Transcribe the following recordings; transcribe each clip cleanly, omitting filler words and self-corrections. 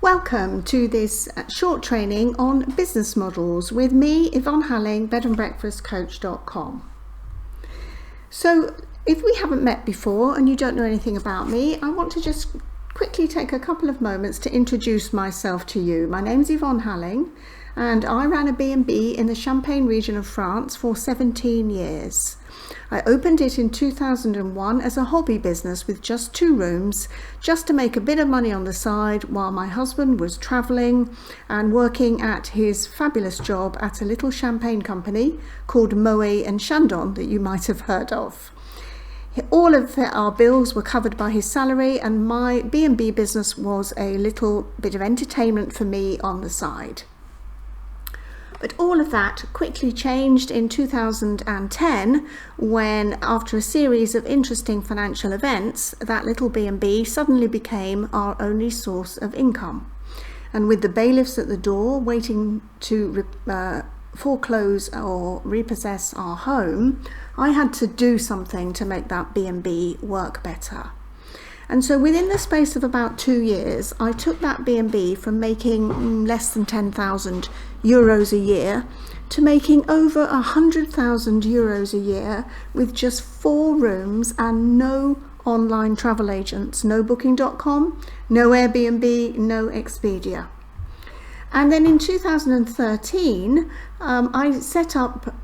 Welcome to this short training on business models with me, Yvonne Halling, bedandbreakfastcoach.com. So if we haven't met before and you don't know anything about me, I want to just quickly take a couple of moments to introduce myself to you. My name's Yvonne Halling and I ran a B&B in the Champagne region of France for 17 years. I opened it in 2001 as a hobby business with just 2 rooms, just to make a bit of money on the side while my husband was travelling and working at his fabulous job at a little champagne company called Moet and Chandon that you might have heard of. All of our bills were covered by his salary, and my B&B business was a little bit of entertainment for me on the side. But all of that quickly changed in 2010 when, after a series of interesting financial events, that little B&B suddenly became our only source of income. And with the bailiffs at the door waiting to foreclose or repossess our home, I had to do something to make that B&B work better. And so within the space of about 2 years, I took that B&B from making less than 10,000 euros a year to making over 100,000 euros a year with just 4 rooms and no online travel agents, no Booking.com, no Airbnb, no Expedia. And then in 2013, I set up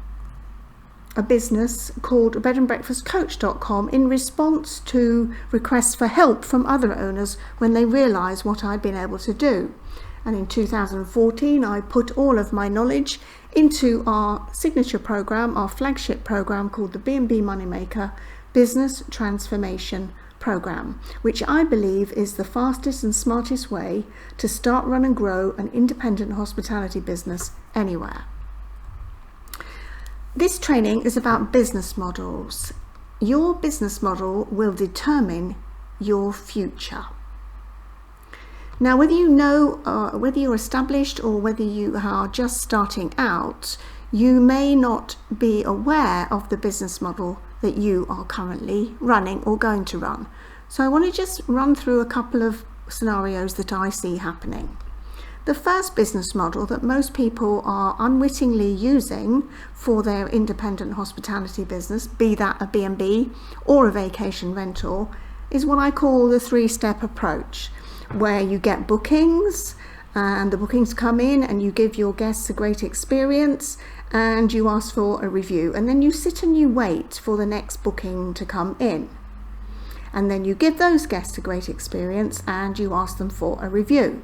a business called bedandbreakfastcoach.com in response to requests for help from other owners when they realised what I'd been able to do. And in 2014, I put all of my knowledge into our signature program, our flagship program called the B&B Moneymaker Business Transformation Program, which I believe is the fastest and smartest way to start, run and grow an independent hospitality business anywhere. This training is about business models. Your business model will determine your future. Now, whether you know, whether you're established or whether you are just starting out, you may not be aware of the business model that you are currently running or going to run. So I want to just run through a couple of scenarios that I see happening. The first business model that most people are unwittingly using for their independent hospitality business, be that a B&B or a vacation rental, is what I call the 3-step approach, where you get bookings and the bookings come in and you give your guests a great experience and you ask for a review, and then you sit and you wait for the next booking to come in, and then you give those guests a great experience and you ask them for a review.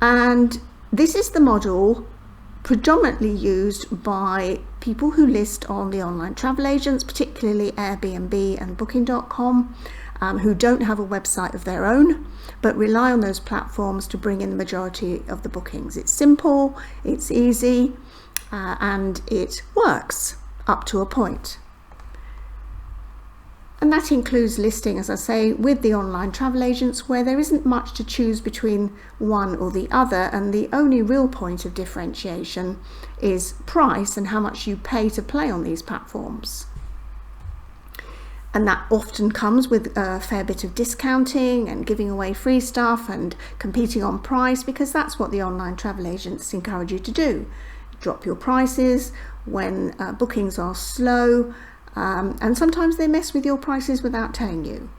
And this is the model predominantly used by people who list on the online travel agents, particularly Airbnb and Booking.com, who don't have a website of their own, but rely on those platforms to bring in the majority of the bookings. It's simple, it's easy, and it works up to a point. And that includes listing, as I say, with the online travel agents, where there isn't much to choose between one or the other, and the only real point of differentiation is price and how much you pay to play on these platforms. And that often comes with a fair bit of discounting and giving away free stuff and competing on price, because that's what the online travel agents encourage you to do. Drop your prices when bookings are slow, and sometimes they mess with your prices without telling you.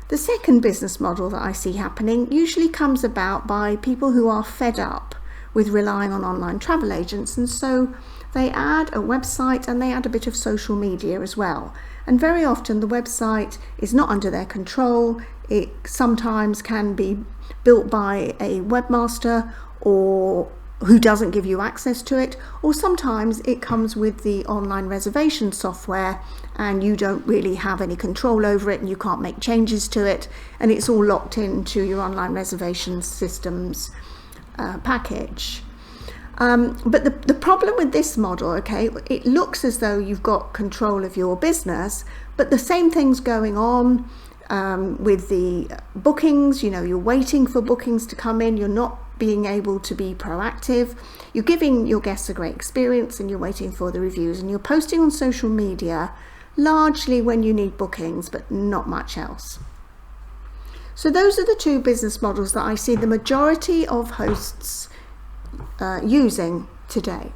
The second business model that I see happening usually comes about by people who are fed up with relying on online travel agents, and so they add a website and they add a bit of social media as well. And very often the website is not under their control. It sometimes can be built by a webmaster or who doesn't give you access to it, or sometimes it comes with the online reservation software and you don't really have any control over it and you can't make changes to it, and it's all locked into your online reservation systems package. But the problem with this model, okay, it looks as though you've got control of your business, but the same thing's going on with the bookings. You know, you're waiting for bookings to come in, you're not being able to be proactive, you're giving your guests a great experience and you're waiting for the reviews, and you're posting on social media largely when you need bookings but not much else. So those are the two business models that I see the majority of hosts using today.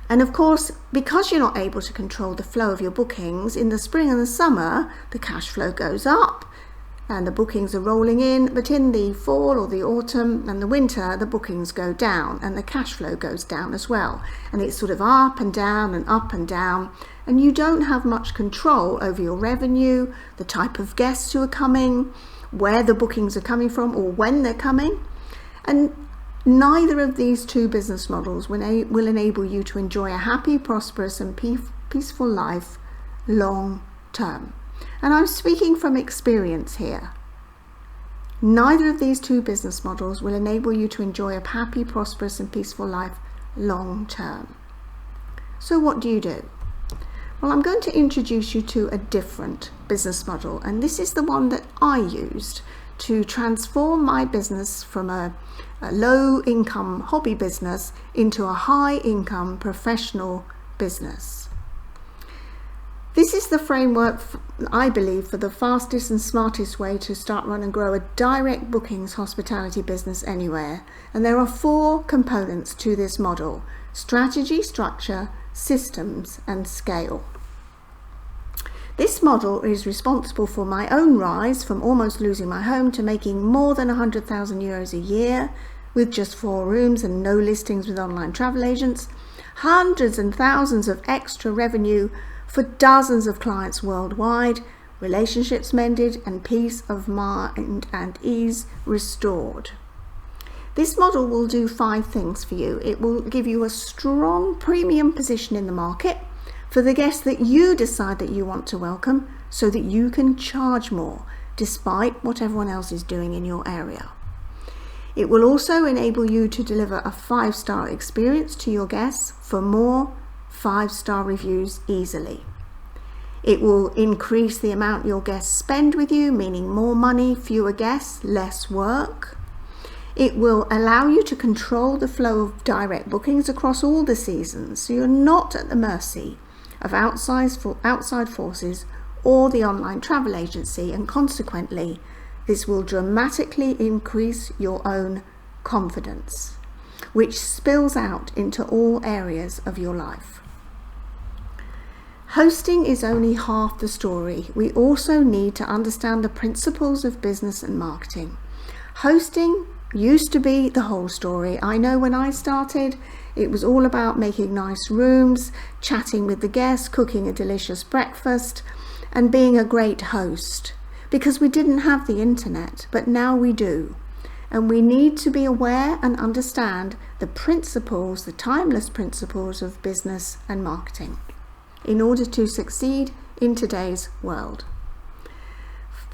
And of course, because you're not able to control the flow of your bookings, in the spring and the summer, the cash flow goes up and the bookings are rolling in, but in the fall or the autumn and the winter, the bookings go down and the cash flow goes down as well. And it's sort of up and down and up and down, and you don't have much control over your revenue, the type of guests who are coming, where the bookings are coming from or when they're coming. And neither of these two business models will enable you to enjoy a happy, prosperous and peaceful life long term. And I'm speaking from experience here. Neither of these two business models will enable you to enjoy a happy, prosperous and peaceful life long term. So what do you do? Well, I'm going to introduce you to a different business model, and this is the one that I used to transform my business from a low income hobby business into a high income professional business. This is the framework, I believe, for the fastest and smartest way to start, run and grow a direct bookings hospitality business anywhere. And there are 4 components to this model: strategy, structure, systems and scale. This model is responsible for my own rise from almost losing my home to making more than 100,000 euros a year with just 4 rooms and no listings with online travel agents, hundreds and thousands of extra revenue for dozens of clients worldwide, relationships mended and peace of mind and ease restored. This model will do 5 things for you. It will give you a strong premium position in the market for the guests that you decide that you want to welcome, so that you can charge more despite what everyone else is doing in your area. It will also enable you to deliver a 5-star experience to your guests for more 5-star reviews easily. It will increase the amount your guests spend with you, meaning more money, fewer guests, less work. It will allow you to control the flow of direct bookings across all the seasons, so you're not at the mercy of outside forces or the online travel agency, and consequently this will dramatically increase your own confidence, which spills out into all areas of your life. Hosting is only half the story. We also need to understand the principles of business and marketing. Hosting used to be the whole story. I know when I started, it was all about making nice rooms, chatting with the guests, cooking a delicious breakfast, and being a great host, because we didn't have the internet, but now we do. And we need to be aware and understand the principles, the timeless principles of business and marketing in order to succeed in today's world.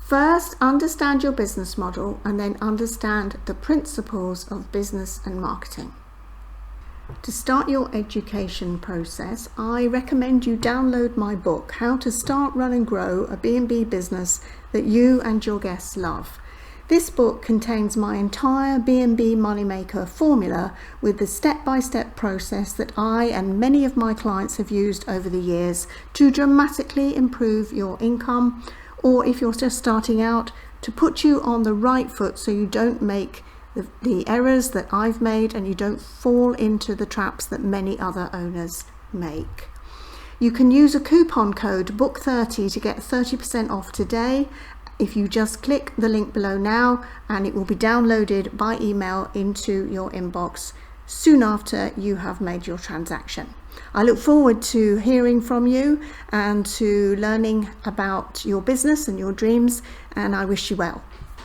First, understand your business model and then understand the principles of business and marketing. To start your education process, I recommend you download my book, How to Start, Run and Grow a B&B Business That You and Your Guests Love. This book contains my entire B&B Moneymaker formula with the step-by-step process that I and many of my clients have used over the years to dramatically improve your income, or if you're just starting out, to put you on the right foot so you don't make the errors that I've made and you don't fall into the traps that many other owners make. You can use a coupon code BOOK30 to get 30% off today if you just click the link below now, and it will be downloaded by email into your inbox soon after you have made your transaction. I look forward to hearing from you and to learning about your business and your dreams, and I wish you well.